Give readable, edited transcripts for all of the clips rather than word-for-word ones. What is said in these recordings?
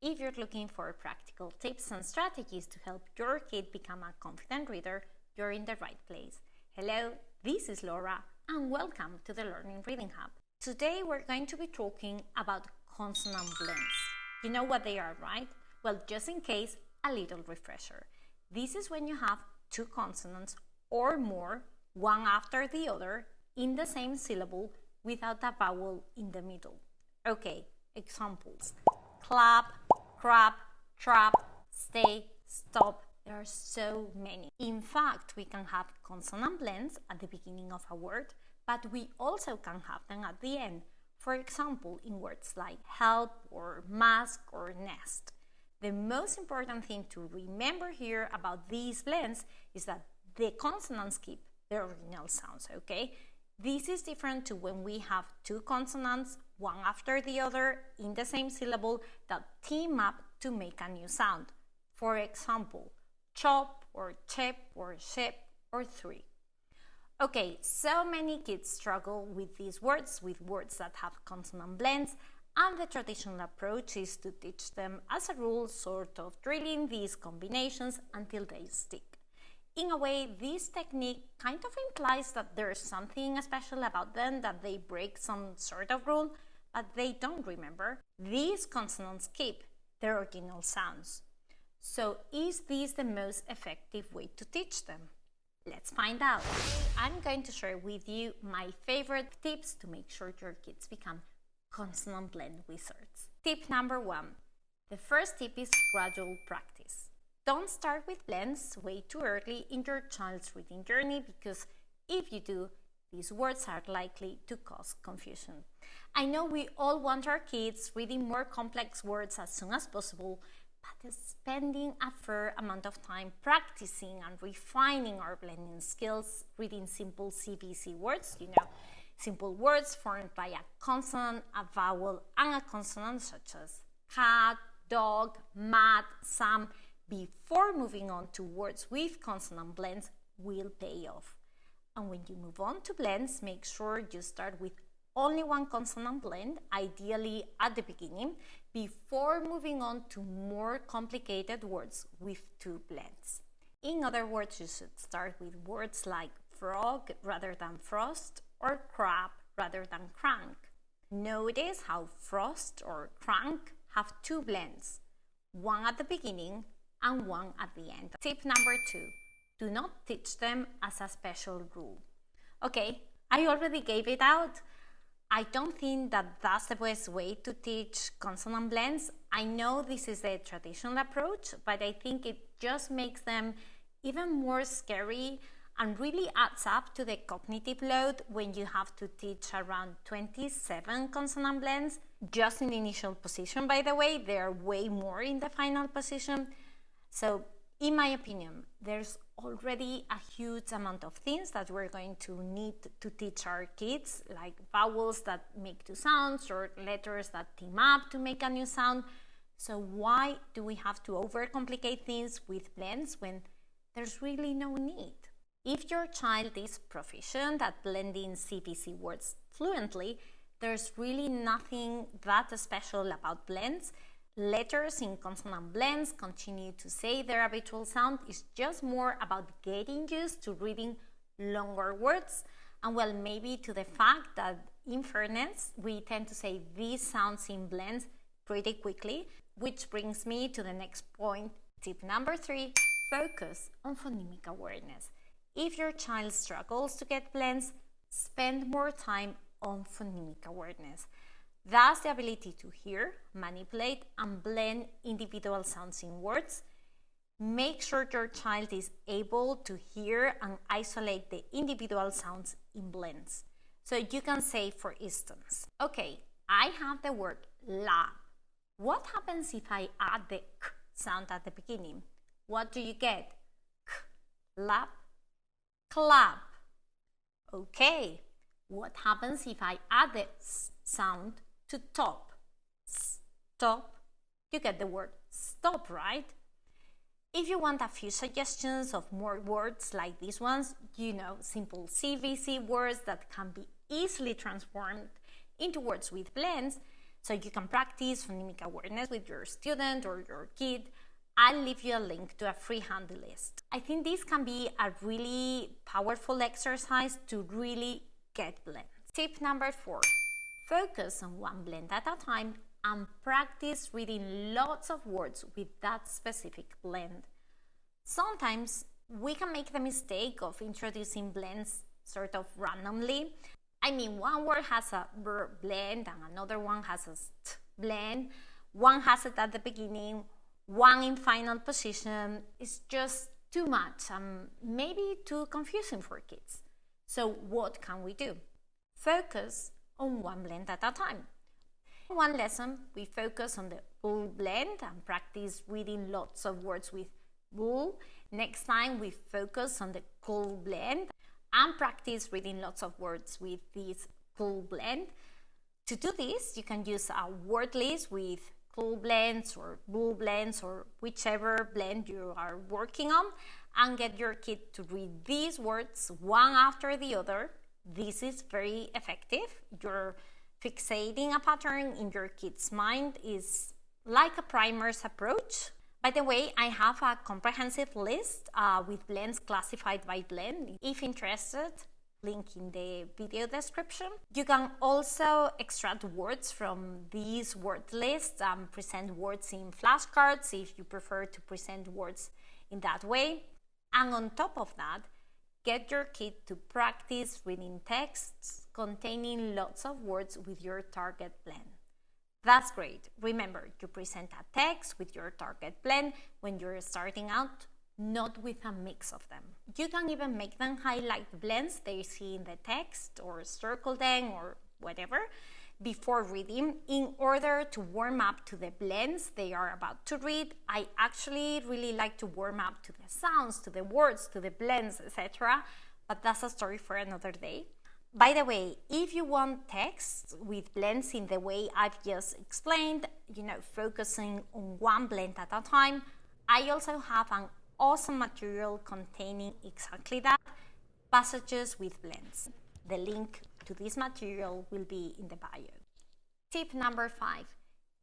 If you're looking for practical tips and strategies to help your kid become a confident reader, you're in the right place. Hello, this is Laura, and welcome to the Learning Reading Hub. Today we're going to be talking about consonant blends. You know what they are, right? Well, just in case, a little refresher. This is when you have two consonants or more, one after the other, in the same syllable without a vowel in the middle. Okay, examples. Clap, crap, trap, stay, stop. There are so many. In fact, we can have consonant blends at the beginning of a word, but we also can have them at the end. For example, in words like help or mask or nest. The most important thing to remember here about these blends is that the consonants keep their original sounds, okay? This is different to when we have two consonants, one after the other, in the same syllable that team up to make a new sound. For example, chop or chip or ship or three. Okay, so many kids struggle with these words, with words that have consonant blends, and the traditional approach is to teach them as a rule, sort of drilling these combinations until they stick. In a way, this technique kind of implies that there's something special about them, that they break some sort of rule, but they don't remember. These consonants keep their original sounds. So is this the most effective way to teach them? Let's find out. I'm going to share with you my favorite tips to make sure your kids become consonant blend wizards. Tip number 1. The first tip is gradual practice. Don't start with blends way too early in your child's reading journey, because if you do, these words are likely to cause confusion. I know we all want our kids reading more complex words as soon as possible, but spending a fair amount of time practicing and refining our blending skills, reading simple CVC words, simple words formed by a consonant, a vowel, and a consonant, such as cat, dog, mat, Sam, before moving on to words with consonant blends will pay off. And when you move on to blends, make sure you start with only one consonant blend, ideally at the beginning, before moving on to more complicated words with two blends. In other words, you should start with words like frog rather than frost, or crab rather than crank. Notice how frost or crank have two blends, one at the beginning and one at the end. Tip number 2, do not teach them as a special rule. Okay, I already gave it out. I don't think that that's the best way to teach consonant blends. I know this is the traditional approach, but I think it just makes them even more scary and really adds up to the cognitive load when you have to teach around 27 consonant blends. Just in the initial position, by the way, there are way more in the final position. So, in my opinion, there's already a huge amount of things that we're going to need to teach our kids, like vowels that make two sounds or letters that team up to make a new sound. So why do we have to overcomplicate things with blends when there's really no need? If your child is proficient at blending CVC words fluently, there's really nothing that special about blends. Letters in consonant blends continue to say their habitual sound. It's just more about getting used to reading longer words, and well, maybe to the fact that, in fairness, we tend to say these sounds in blends pretty quickly, which brings me to the next point. Tip number 3, focus on phonemic awareness. If your child struggles to get blends, spend more time on phonemic awareness. That's the ability to hear, manipulate, and blend individual sounds in words. Make sure your child is able to hear and isolate the individual sounds in blends. So you can say, for instance, okay, I have the word lab. What happens if I add the k sound at the beginning? What do you get? K, lab, clap. Okay, what happens if I add the s sound to top? Stop. You get the word stop, right? If you want a few suggestions of more words like these ones, simple CVC words that can be easily transformed into words with blends, so you can practice phonemic awareness with your student or your kid. I'll leave you a link to a free handy list. I think this can be a really powerful exercise to really get blends. Tip number 4, focus on one blend at a time and practice reading lots of words with that specific blend. Sometimes we can make the mistake of introducing blends sort of randomly. I mean, one word has a verb blend and another one has a st blend. One has it at the beginning, one in final position. It's just too much and maybe too confusing for kids. So what can we do? Focus on one blend at a time. In one lesson, we focus on the bull blend and practice reading lots of words with bull. Next time, we focus on the cool blend and practice reading lots of words with this cool blend. To do this, you can use a word list with cool blends or bull blends or whichever blend you are working on, and get your kid to read these words one after the other. This is very effective. You're fixating a pattern in your kid's mind. Is like a primer's approach. By the way, I have a comprehensive list with blends classified by blend. If interested, link in the video description. You can also extract words from these word lists and present words in flashcards if you prefer to present words in that way. And on top of that, get your kid to practice reading texts containing lots of words with your target blend. That's great. Remember, you present a text with your target blend when you're starting out, not with a mix of them. You can even make them highlight the blends they see in the text or circle them or whatever before reading in order to warm up to the blends they are about to read. I actually really like to warm up to the sounds, to the words, to the blends, etc. But that's a story for another day. By the way, if you want text with blends in the way I've just explained, focusing on one blend at a time, I also have an awesome material containing exactly that, passages with blends. The link to this material will be in the bio. Tip number 5.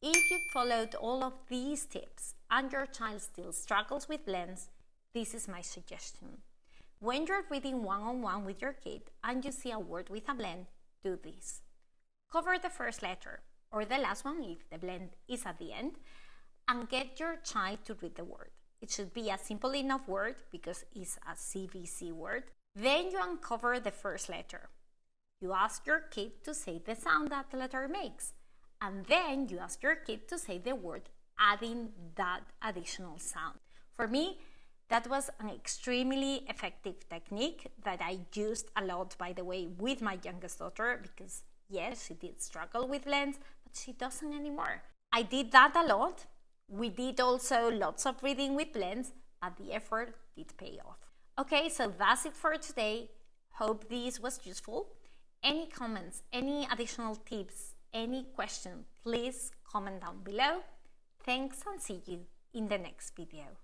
If you followed all of these tips and your child still struggles with blends, this is my suggestion. When you're reading one-on-one with your kid and you see a word with a blend, do this. Cover the first letter or the last one if the blend is at the end, and get your child to read the word. It should be a simple enough word because it's a CVC word. Then you uncover the first letter. You ask your kid to say the sound that the letter makes, and then you ask your kid to say the word adding that additional sound. For me, that was an extremely effective technique that I used a lot, by the way, with my youngest daughter because, yes, she did struggle with blends, but she doesn't anymore. I did that a lot. We did also lots of reading with blends, but the effort did pay off. Okay, so that's it for today. Hope this was useful. Any comments, any additional tips, any question, please comment down below. Thanks and see you in the next video.